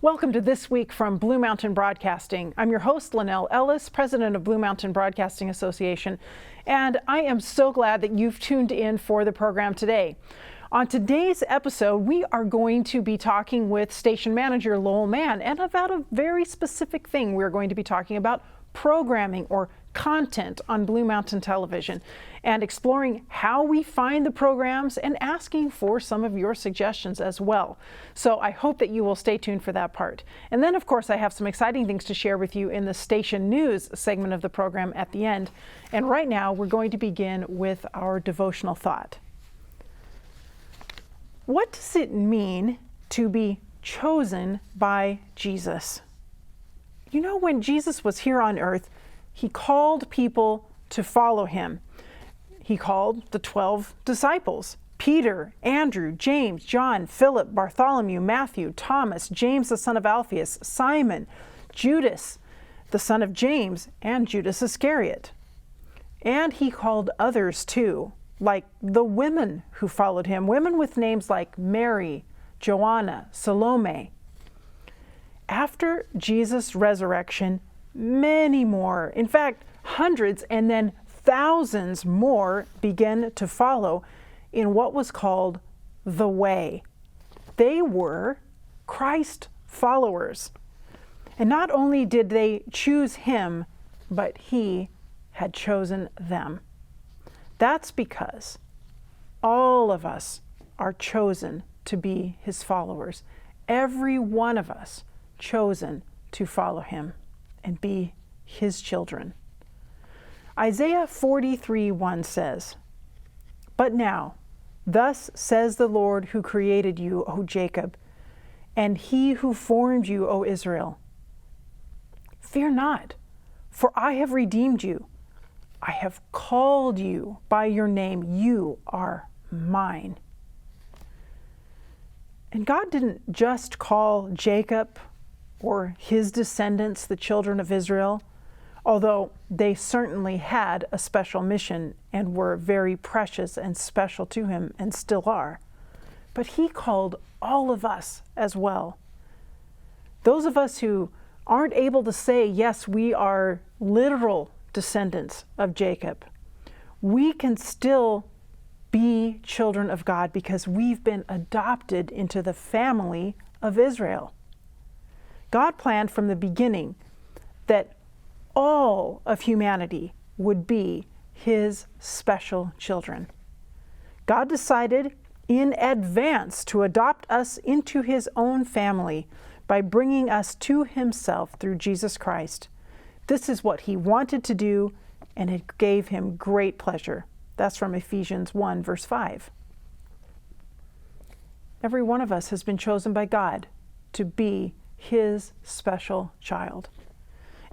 Welcome to This Week from Blue Mountain Broadcasting. I'm your host, Lynelle Ellis, president of Blue Mountain Broadcasting Association, and I am so glad that you've tuned in for the program today. On today's episode, we are going to be talking with station manager Lowell Mann, and about a very specific thing. We're going to be talking about programming or content on Blue Mountain Television and exploring how we find the programs and asking for some of your suggestions as well. So I hope that you will stay tuned for that part. And then, of course, I have some exciting things to share with you in the station news segment of the program at the end. And right now, we're going to begin with our devotional thought. What does it mean to be chosen by Jesus? You know, when Jesus was here on earth, he called people to follow him. He called the 12 disciples: Peter, Andrew, James, John, Philip, Bartholomew, Matthew, Thomas, James the son of Alphaeus, Simon, Judas, the son of James, and Judas Iscariot. And he called others too, like the women who followed him, women with names like Mary, Joanna, Salome. After Jesus' resurrection, many more, in fact, hundreds and then thousands more began to follow in what was called the Way. They were Christ followers. And not only did they choose him, but he had chosen them. That's because all of us are chosen to be his followers. Every one of us chosen to follow him and be his children. Isaiah 43:1 says, "But now, thus says the Lord who created you, O Jacob, and he who formed you, O Israel. Fear not, for I have redeemed you. I have called you by your name. You are mine." And God didn't just call Jacob or his descendants the children of Israel, although they certainly had a special mission and were very precious and special to him and still are. But he called all of us as well. Those of us who aren't able to say, yes, we are literal descendants of Jacob, we can still be children of God because we've been adopted into the family of Israel. God planned from the beginning that all of humanity would be his special children. God decided in advance to adopt us into his own family by bringing us to himself through Jesus Christ. This is what he wanted to do, and it gave him great pleasure. That's from Ephesians 1, verse 5. Every one of us has been chosen by God to be his special child.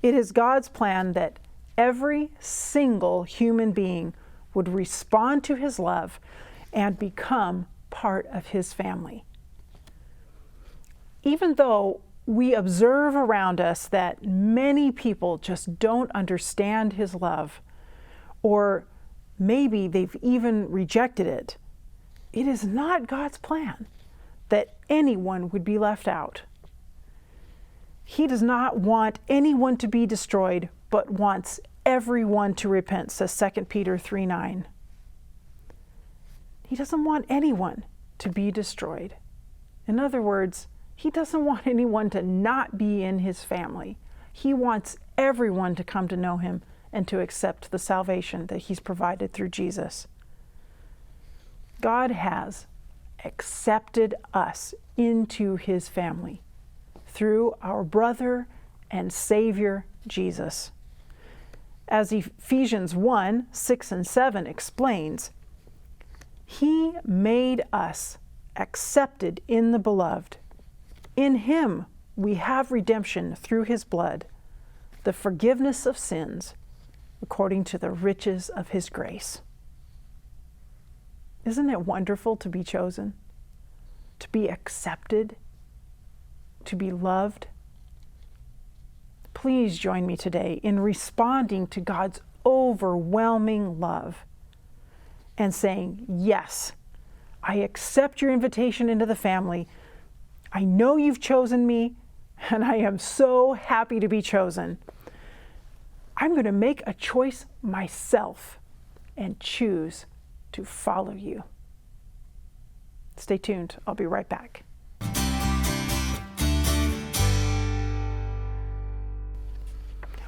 It is God's plan that every single human being would respond to his love and become part of his family. Even though we observe around us that many people just don't understand his love, or maybe they've even rejected it, it is not God's plan that anyone would be left out. He does not want anyone to be destroyed, but wants everyone to repent, says 2 Peter 3:9. He doesn't want anyone to be destroyed. In other words, he doesn't want anyone to not be in his family. He wants everyone to come to know him and to accept the salvation that he's provided through Jesus. God has accepted us into his family through our brother and Savior, Jesus. As Ephesians 1, 6 and 7 explains, he made us accepted in the beloved. In him we have redemption through his blood, the forgiveness of sins, according to the riches of his grace. Isn't it wonderful to be chosen, to be accepted, to be loved? Please join me today in responding to God's overwhelming love and saying, yes, I accept your invitation into the family. I know you've chosen me, and I am so happy to be chosen. I'm going to make a choice myself and choose to follow you. Stay tuned. I'll be right back.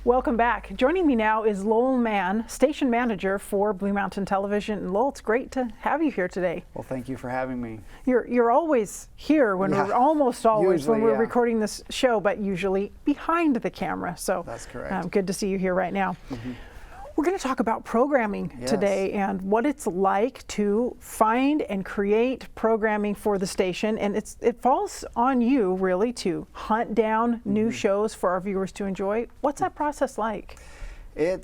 Welcome back. Joining me now is Lowell Mann, station manager for Blue Mountain Television. And Lowell, it's great to have you here today. Well, thank you for having me. You're always here when we're almost always Usually, when we're recording this show, but usually behind the camera. So that's correct. Good to see you here right now. We're going to talk about programming today and what it's like to find and create programming for the station. And it falls on you, really, to hunt down new shows for our viewers to enjoy. What's that process like? It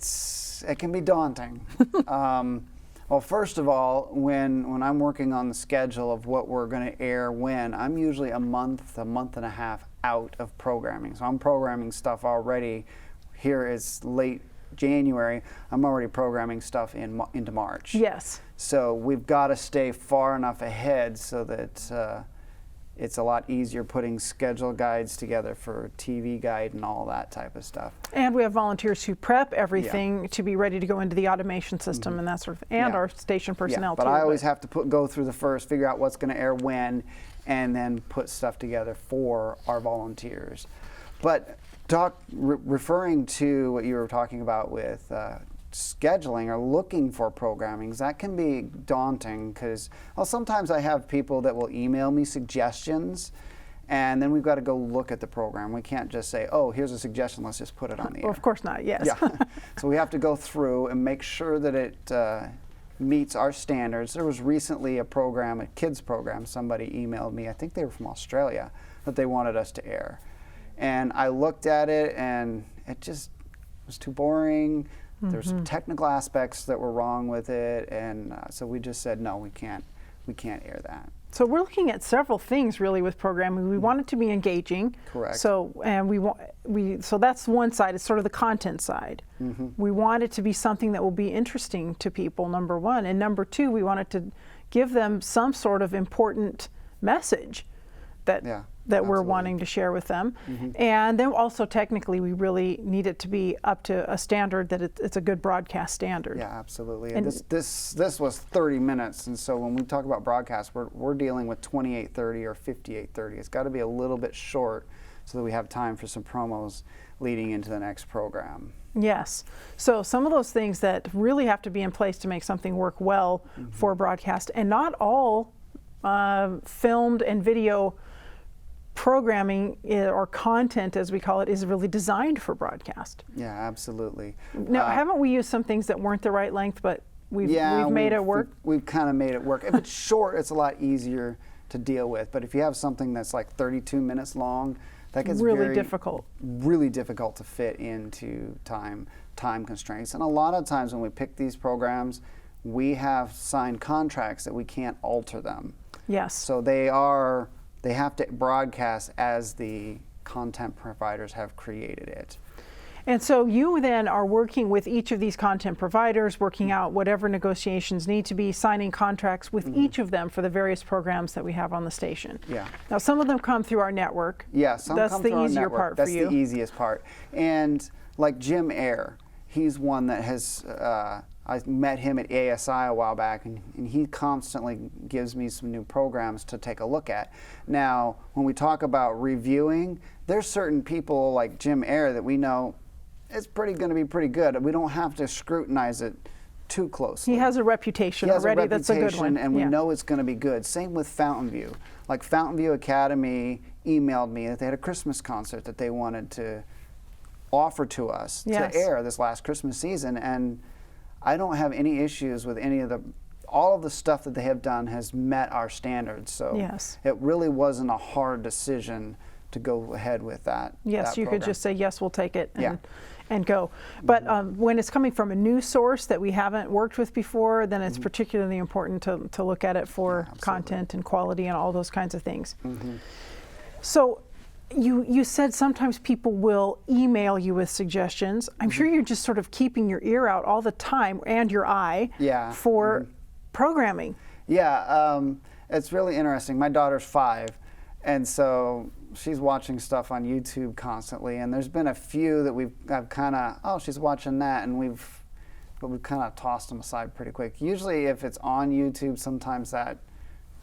can be daunting. Well, first of all, when I'm working on the schedule of what we're going to air when, I'm usually a month and a half out of programming. So I'm programming stuff already. Here is late January, I'm already programming stuff into March. Yes. So we've got to stay far enough ahead so that it's a lot easier putting schedule guides together for TV guide and all that type of stuff. And we have volunteers who prep everything to be ready to go into the automation system and that sort of, and our station personnel but too. I always have to go through the first, figure out what's going to air when, and then put stuff together for our volunteers. But referring to what you were talking about with scheduling or looking for programming, that can be daunting because, well, sometimes I have people that will email me suggestions, and then we've got to go look at the program. We can't just say, oh, here's a suggestion, let's just put it on the air. Well, of course not, yes. Yeah. So we have to go through and make sure that it meets our standards. There was recently a program, a kids program, somebody emailed me, I think they were from Australia, that they wanted us to air. And I looked at it and it just was too boring. There's some technical aspects that were wrong with it, and so we just said, no, we can't air that. So we're looking at several things really with programming. We want it to be engaging. Correct. So so that's one side. It's sort of the content side. We want it to be something that will be interesting to people, number one, and number two, we want it to give them some sort of important message that we're wanting to share with them. And then also technically we really need it to be up to a standard that it's a good broadcast standard. Yeah, absolutely. And this was 30 minutes, and so when we talk about broadcast, we're dealing with 28:30 or 58:30. It's got to be a little bit short so that we have time for some promos leading into the next program. Yes. So some of those things that really have to be in place to make something work well for broadcast, and not all filmed and video programming or content, as we call it, is really designed for broadcast. Yeah, absolutely. Now, haven't we used some things that weren't the right length, but we've made it work? We've kind of made it work. If it's short, it's a lot easier to deal with. But if you have something that's like 32 minutes long, that gets really difficult to fit into time constraints. And a lot of times when we pick these programs, we have signed contracts that we can't alter them. Yes. So they have to broadcast as the content providers have created it. And so you then are working with each of these content providers, working out whatever negotiations need to be, signing contracts with each of them for the various programs that we have on the station. Yeah. Now some of them come through our network. Yeah, some That's come the through our easier network. part That's for you. the easiest part. And like Jim Eyre, he's one that has, I met him at ASI a while back, and he constantly gives me some new programs to take a look at. Now, when we talk about reviewing, there's certain people like Jim Eyre that we know it's going to be pretty good. We don't have to scrutinize it too closely. He has a reputation already. That's a good one. And we know it's going to be good. Same with Fountain View. Like Fountain View Academy emailed me that they had a Christmas concert that they wanted to offer to us to air this last Christmas season, and I don't have any issues with all of the stuff that they have done has met our standards. So it really wasn't a hard decision to go ahead with that. Yes, you program. could just say, yes, we'll take it and go. But when it's coming from a new source that we haven't worked with before, then it's particularly important to look at it for content and quality and all those kinds of things. So you said sometimes people will email you with suggestions. I'm sure you're just sort of keeping your ear out all the time and your eye for programming. Yeah, it's really interesting. My daughter's 5, and so she's watching stuff on YouTube constantly, and there's been a few that I've kind of, oh, she's watching that, and we've kind of tossed them aside pretty quick. Usually, if it's on YouTube, sometimes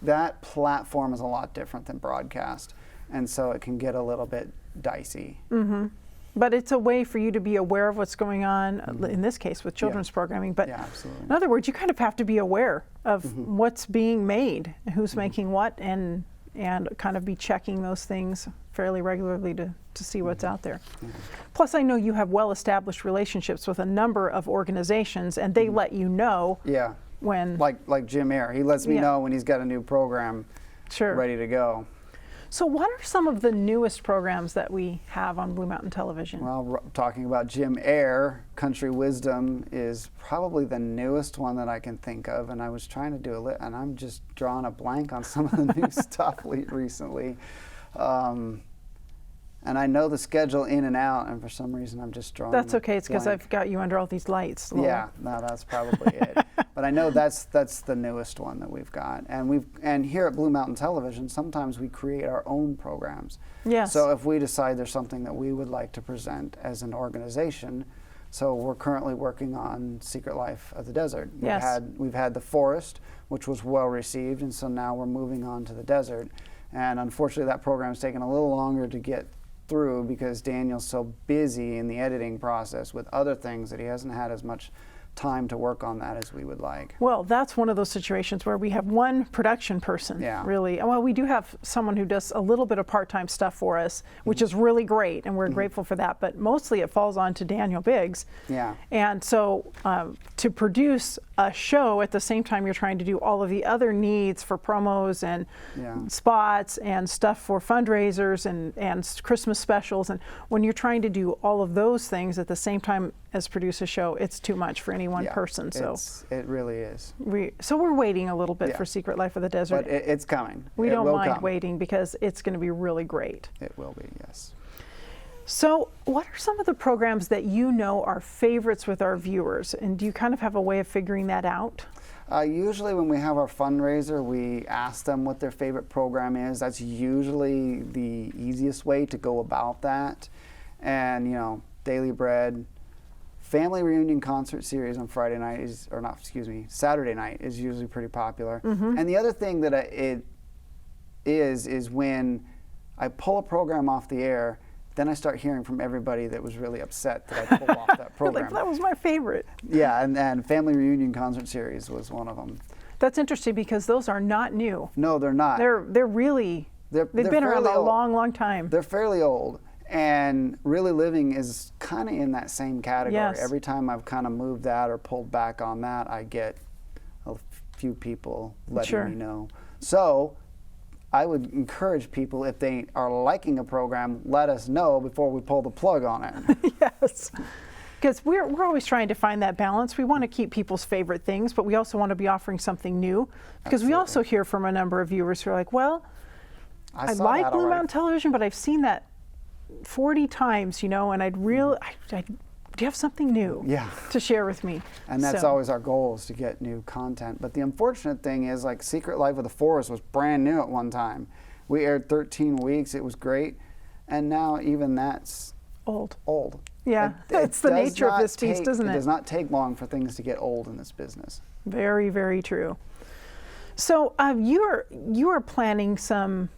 that platform is a lot different than broadcast, and so it can get a little bit dicey. Mm-hmm. But it's a way for you to be aware of what's going on, in this case with children's programming. But yeah, absolutely. In other words, you kind of have to be aware of what's being made, who's making what, and kind of be checking those things fairly regularly to see what's out there. Plus, I know you have well-established relationships with a number of organizations, and they let you know when... Like Jim Eyre. He lets me know when he's got a new program ready to go. So what are some of the newest programs that we have on Blue Mountain Television? Well, talking about Jim Eyre, Country Wisdom is probably the newest one that I can think of, and I was trying to do a list, and I'm just drawing a blank on some of the new stuff recently. And I know the schedule in and out, and for some reason I'm just drawing. That's okay. It's because blank. I've got you under all these lights. Lowell. Yeah, no, that's probably it. But I know that's the newest one that we've got, and here at Blue Mountain Television, sometimes we create our own programs. Yes. So if we decide there's something that we would like to present as an organization, so we're currently working on Secret Life of the Desert. We've had the Forest, which was well received, and so now we're moving on to the desert. And unfortunately, that program's taken a little longer to get through because Daniel's so busy in the editing process with other things that he hasn't had as much time to work on that as we would like. Well, that's one of those situations where we have one production person, really. Well, we do have someone who does a little bit of part-time stuff for us, which is really great, and we're grateful for that, but mostly it falls on to Daniel Biggs. Yeah. And so to produce a show at the same time you're trying to do all of the other needs for promos and spots and stuff for fundraisers and Christmas specials, and when you're trying to do all of those things at the same time as produce a show, it's too much for any one person. So it really is. We're waiting a little bit for Secret Life of the Desert. But it's coming. We don't mind waiting because it's going to be really great. It will be, yes. So what are some of the programs that you know are favorites with our viewers? And do you kind of have a way of figuring that out? Usually when we have our fundraiser, we ask them what their favorite program is. That's usually the easiest way to go about that. And, you know, Daily Bread, Family Reunion Concert Series on Friday night Saturday night is usually pretty popular. And the other thing that it is when I pull a program off the air, then I start hearing from everybody that was really upset that I pulled off that program. Like, that was my favorite. Yeah, and Family Reunion Concert Series was one of them. That's interesting because those are not new. No, they're not. They've been around a long, long time. They're fairly old. And Really Living is kind of in that same category. Yes. Every time I've kind of moved that or pulled back on that, I get a few people letting me know. So I would encourage people, if they are liking a program, let us know before we pull the plug on it. Yes. Because we're always trying to find that balance. We want to keep people's favorite things, but we also want to be offering something new. Because we also hear from a number of viewers who are like, well, I like Blue Mountain Television, but I've seen that 40 times, you know, and do you have something new to share with me? And that's always our goal, is to get new content. But the unfortunate thing is, like, Secret Life of the Forest was brand new at one time. We aired 13 weeks, it was great, and now even that's old. Yeah, it's the nature of this beast, isn't it? It does not take long for things to get old in this business. Very, very true. So you are planning some.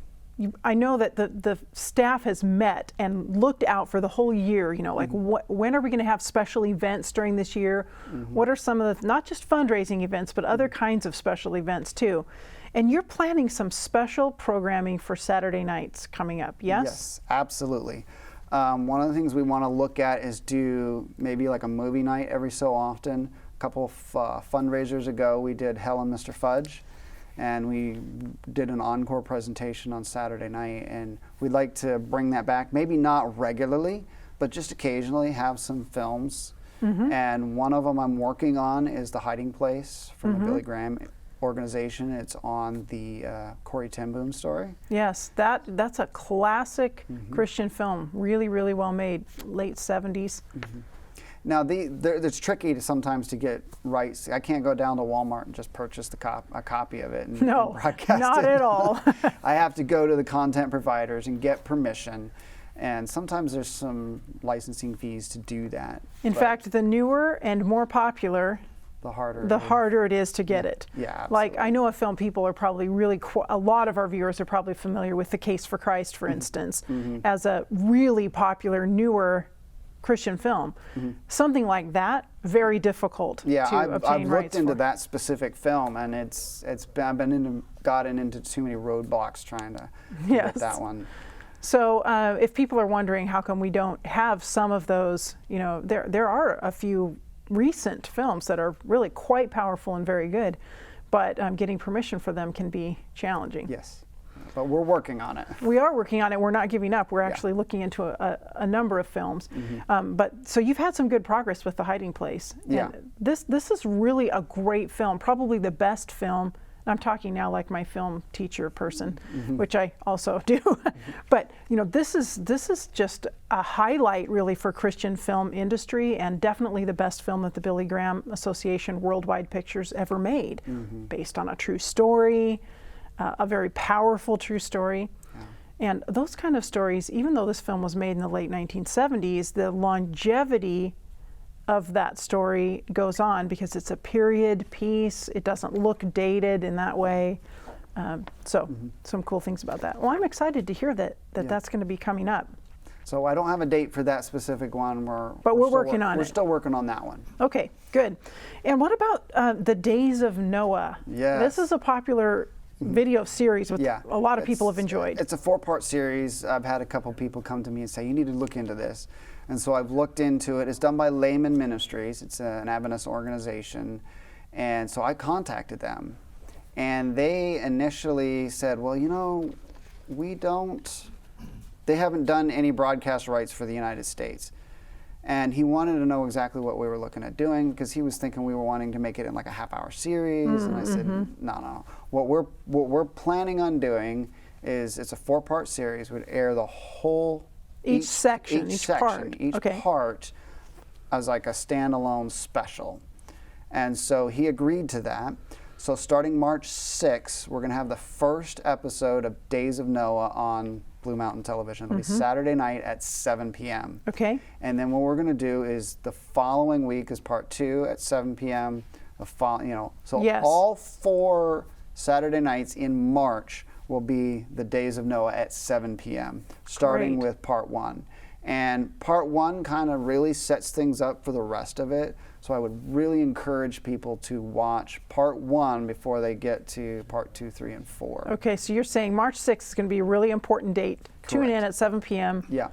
I know that the staff has met and looked out for the whole year, you know, like when are we going to have special events during this year? What are some of the, not just fundraising events, but other kinds of special events too? And you're planning some special programming for Saturday nights coming up, yes? Yes, absolutely. One of the things we want to look at is do maybe like a movie night every so often. A couple of fundraisers ago, we did Hell and Mr. Fudge. And we did an encore presentation on Saturday night, and we'd like to bring that back, maybe not regularly, but just occasionally have some films. And one of them I'm working on is The Hiding Place from the Billy Graham organization. It's on the Corrie ten Boom story. Yes, that's a classic Christian film, really, really well made, late 70s. Now, it's tricky sometimes to get rights. I can't go down to Walmart and just purchase a copy of it and broadcast not it. at all. I have to go to the content providers and get permission. And sometimes there's some licensing fees to do that. In fact, the newer and more popular, the harder it is to get it. Yeah, absolutely. Like, I know a film people are probably a lot of our viewers are probably familiar with The Case for Christ, for instance, as a really popular, newer Christian film. Something like that, very difficult to obtain I've looked rights into for. that specific film, and I've gotten into too many roadblocks trying to get that one. So if people are wondering how come we don't have some of those, there are a few recent films that are really quite powerful and very good, but getting permission for them can be challenging. Yes. But we're working on it. We are working on it. We're not giving up. We're actually looking into a number of films. But so you've had some good progress with The Hiding Place. Yeah. And this is really a great film, probably the best film. I'm talking now like my film teacher person, which I also do. But this is just a highlight really for Christian film industry, and definitely the best film that the Billy Graham Association Worldwide Pictures ever made, based on a true story. A very powerful true story. And those kind of stories, even though this film was made in the late 1970s, the longevity of that story goes on because it's a period piece. It doesn't look dated in that way. Some cool things about that. Well, I'm excited to hear that's going to be coming up. So I don't have a date for that specific one. But we're working on it. We're still working on that one. Okay, good. And what about The Days of Noah? Yes. This is a popular video series with a lot of people have enjoyed. It's a 4-part series. I've had a couple people come to me and say, you need to look into this. And so I've looked into it. It's done by Lowell Mann Ministries. It's an Adventist organization. And so I contacted them. And they initially said, well, they haven't done any broadcast rights for the United States. And he wanted to know exactly what we were looking at doing, because he was thinking we were wanting to make it in like a half-hour series. And I said, no. What we're planning on doing is it's a 4-part series. We'd air the whole each part as like a standalone special. And so he agreed to that. So starting March 6th, we're going to have the first episode of Days of Noah on Blue Mountain Television. It'll be Saturday night at 7 p.m. Okay. And then what we're going to do is the following week is part 2 at 7 p.m. All 4 Saturday nights in March will be the Days of Noah at 7 p.m. starting with part 1. And part 1 kind of really sets things up for the rest of it. So I would really encourage people to watch part 1 before they get to part 2, 3, and 4. Okay, so you're saying March 6th is going to be a really important date. Correct. Tune in at 7 p.m. Yeah.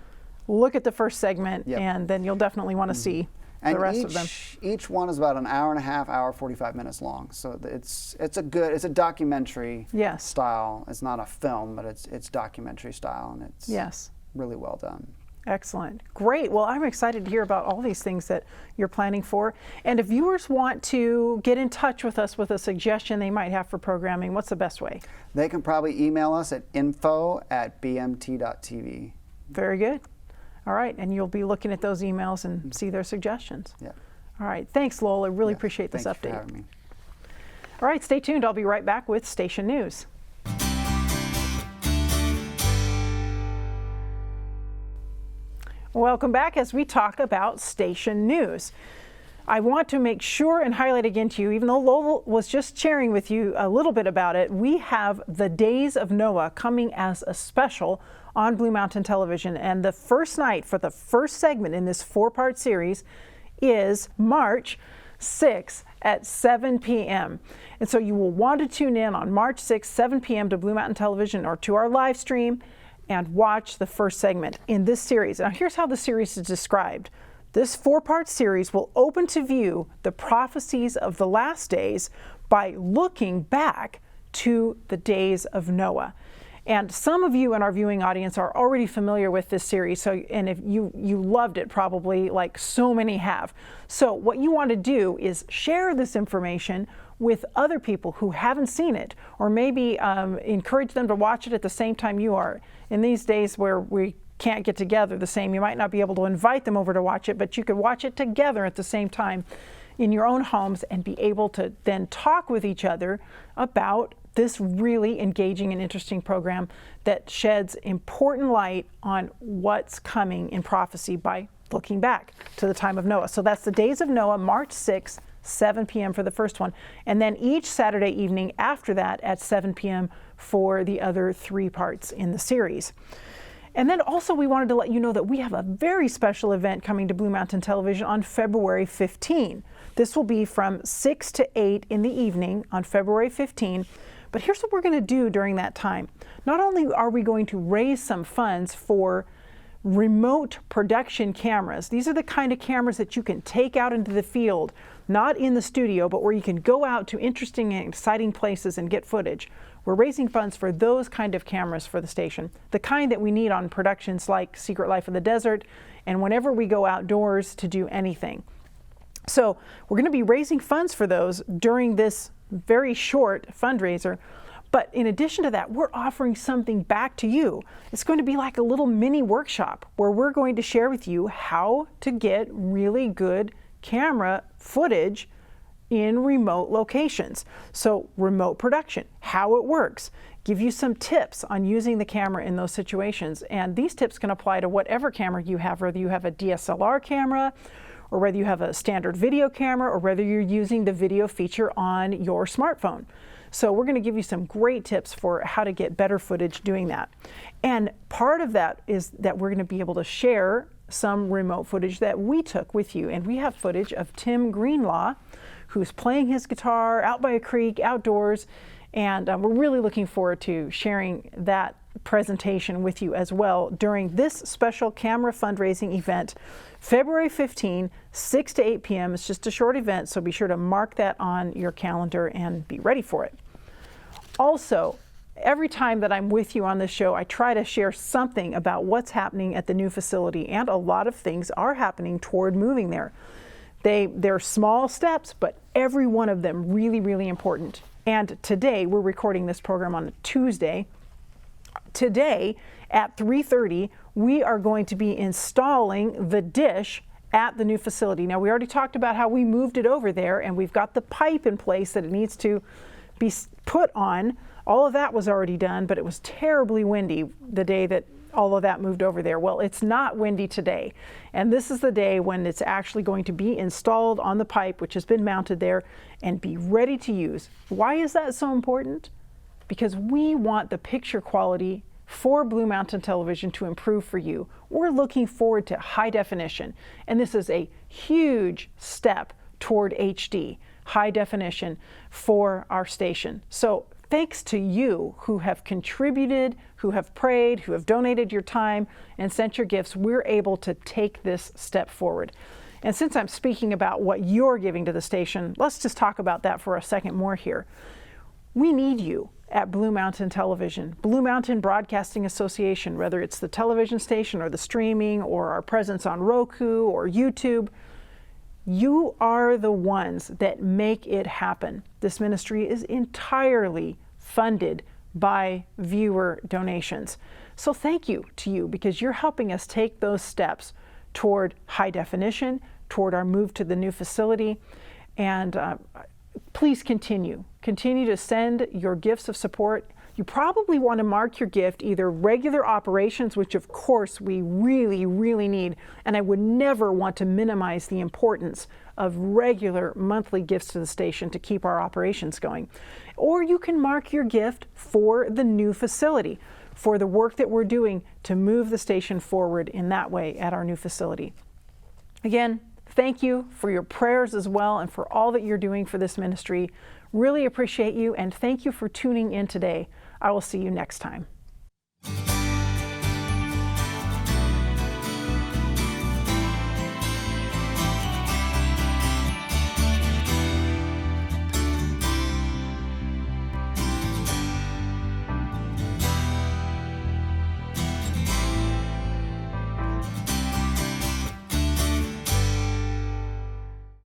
Look at the first segment, and then you'll definitely want to see the rest of them. Each one is about an hour and a half, hour 45 minutes long. So it's a documentary style. It's not a film, but it's documentary style, and it's really well done. Excellent. Great. Well, I'm excited to hear about all these things that you're planning for. And if viewers want to get in touch with us with a suggestion they might have for programming, what's the best way? They can probably email us at info@bmt.tv. Very good. All right. And you'll be looking at those emails and see their suggestions. Yeah. All right. Thanks, Lowell. I really appreciate this update. Thanks for having me. All right. Stay tuned. I'll be right back with Station News. Welcome back as we talk about Station News. I want to make sure and highlight again to you, even though Lowell was just sharing with you a little bit about it, we have the Days of Noah coming as a special on Blue Mountain Television. And the first night for the first segment in this 4-part series is March 6th at 7 p.m. And so you will want to tune in on March 6th, 7 p.m. to Blue Mountain Television or to our live stream and watch the first segment in this series. Now here's how the series is described. This 4-part series will open to view the prophecies of the last days by looking back to the days of Noah. And some of you in our viewing audience are already familiar with this series, and if you loved it probably, like so many have. So what you want to do is share this information with other people who haven't seen it, or maybe encourage them to watch it at the same time you are. In these days where we can't get together the same. You might not be able to invite them over to watch it, but you could watch it together at the same time in your own homes and be able to then talk with each other about this really engaging and interesting program that sheds important light on what's coming in prophecy by looking back to the time of Noah. So that's the Days of Noah, March 6th, 7 p.m. for the first one. And then each Saturday evening after that at 7 p.m. for the other 3 parts in the series. And then also we wanted to let you know that we have a very special event coming to Blue Mountain Television on February 15. This will be from 6 to 8 in the evening on February 15. But here's what we're going to do during that time. Not only are we going to raise some funds for remote production cameras. These are the kind of cameras that you can take out into the field, not in the studio, but where you can go out to interesting and exciting places and get footage. We're raising funds for those kind of cameras for the station, the kind that we need on productions like Secret Life of the Desert and whenever we go outdoors to do anything. So we're going to be raising funds for those during this very short fundraiser. But in addition to that, we're offering something back to you. It's going to be like a little mini workshop where we're going to share with you how to get really good camera footage in remote locations. So remote production, how it works, give you some tips on using the camera in those situations. And these tips can apply to whatever camera you have, whether you have a DSLR camera, or whether you have a standard video camera, or whether you're using the video feature on your smartphone. So we're going to give you some great tips for how to get better footage doing that. And part of that is that we're going to be able to share some remote footage that we took with you. And we have footage of Tim Greenlaw, who's playing his guitar out by a creek outdoors. And we're really looking forward to sharing that presentation with you as well during this special camera fundraising event, February 15, 6 to 8 p.m. It's just a short event, so be sure to mark that on your calendar and be ready for it. Also, every time that I'm with you on this show, I try to share something about what's happening at the new facility, and a lot of things are happening toward moving there. They're small steps, but every one of them really, really important. And today, we're recording this program on a Tuesday. Today at 3:30, we are going to be installing the dish at the new facility. Now, we already talked about how we moved it over there, and we've got the pipe in place that it needs to be put on. All of that was already done, but it was terribly windy the day that all of that moved over there. Well, it's not windy today, and this is the day when it's actually going to be installed on the pipe, which has been mounted there, and be ready to use. Why is that so important? Because we want the picture quality for Blue Mountain Television to improve for you. We're looking forward to high definition, and this is a huge step toward HD, high definition for our station. So thanks to you who have contributed, who have prayed, who have donated your time and sent your gifts, we're able to take this step forward. And since I'm speaking about what you're giving to the station, let's just talk about that for a second more here. We need you at Blue Mountain Television, Blue Mountain Broadcasting Association, whether it's the television station or the streaming or our presence on Roku or YouTube. You are the ones that make it happen. This ministry is entirely funded by viewer donations. So thank you to you, because you're helping us take those steps toward high definition, toward our move to the new facility. And please continue to send your gifts of support. You probably want to mark your gift either regular operations, which of course we really, really need, and I would never want to minimize the importance of regular monthly gifts to the station to keep our operations going. Or you can mark your gift for the new facility, for the work that we're doing to move the station forward in that way at our new facility. Again, thank you for your prayers as well, and for all that you're doing for this ministry. Really appreciate you, and thank you for tuning in today. I will see you next time.